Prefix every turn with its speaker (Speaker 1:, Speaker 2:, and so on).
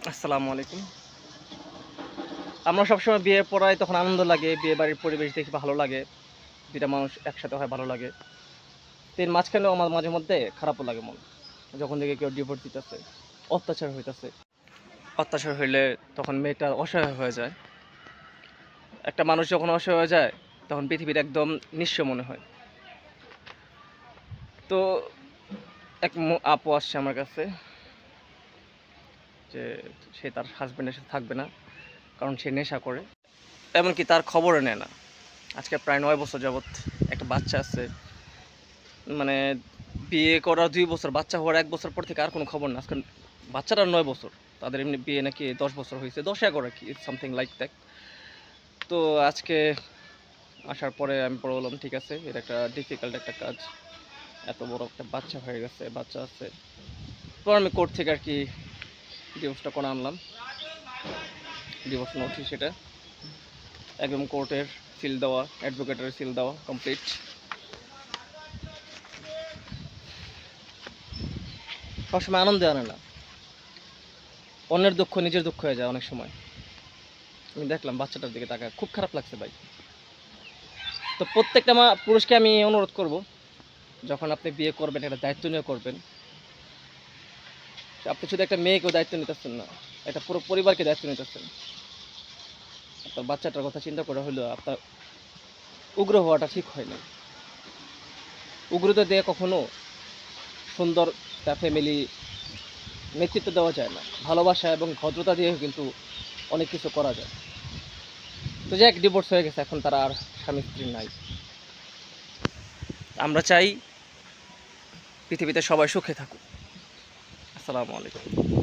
Speaker 1: আসসালামু আলাইকুম। আমরা সবসময় বিয়ে পড়ায় তখন আনন্দ লাগে, বিয়ে বাড়ির পরিবেশ দেখে ভালো লাগে। ২ টা মানুষ একসাথে হয় ভালো লাগে। তো এর মাঝখানেও আমার মাঝে মধ্যে খারাপও লাগে মন। যখন দেখি কেউ ডিভোর্স দিতেছে, অত্যাচার হইতাছে। অত্যাচার হইলে তখন মেয়েটা অসহায় হয়ে যায়। একটা মানুষ যখন অসহায় হয়ে যায়, তখন পৃথিবীটা একদম নিঃস্ব মনে হয়। তো এক আপু আসছে আমার কাছে যে সে তার হাসব্যান্ডের সাথে থাকবে না। কারণ সে নেশা করে। এমনকি তার খবরও নেয় না। আজকে প্রায় ৯ বছর যাবৎ একটা বাচ্চা আছে। মানে বিয়ে করার ২ বছর, বাচ্চা হওয়ার ১ বছর পর থেকে আর কোনো খবর না। আজকে বাচ্চাটার ৯ বছর। তাদের এমনি বিয়ে নাকি ১০ বছর হইছে। ১০-১১ আরকি, সামথিং লাইক দ্যাট। তো আজকে আসার পরে আমি পরে বললাম, ঠিক আছে, এটা একটা ডিফিকাল্ট একটা কাজ। এত বড় একটা বাচ্চা হয়ে গেছে, বাচ্চা আছে। তো আমি কোর্ট থেকে আরকি ডিভোর্সটা করে আনলাম। ডিভোর্স নোটিশ এটা। একদম কোর্টের সিল দেওয়া, অ্যাডভোকেটের সিল দেওয়া কমপ্লিট। সবসময় আনন্দে আনে না। অন্যের দুঃখ নিজের দুঃখ হয়ে যায় অনেক সময়। আমি দেখলাম বাচ্চাটার দিকে তাকায় খুব খারাপ লাগছে ভাই। তো প্রত্যেকটা পুরুষকে আমি অনুরোধ করব, যখন আপনি বিয়ে করবেন একটা দায়িত্ব নিয়ে করবেন। আপনি শুধু একটা মেয়েকেও দায়িত্ব নিতেছেন না, একটা পুরো পরিবারকে দায়িত্ব নিতেছেন। আপনার বাচ্চাটার কথা চিন্তা করে হলেও আপনার উগ্র হওয়াটা ঠিক হয় না। উগ্রতা দিয়ে কখনো সুন্দর একটা ফ্যামিলি নেতৃত্ব দেওয়া যায় না। ভালোবাসা এবং ভদ্রতা দিয়েও কিন্তু অনেক কিছু করা যায়। তো যাক, ডিভোর্স হয়ে গেছে, এখন তারা আর স্বামী স্ত্রী নাই। আমরা চাই পৃথিবীতে সবাই সুখে থাকুক। আসসালামু আলাইকুম।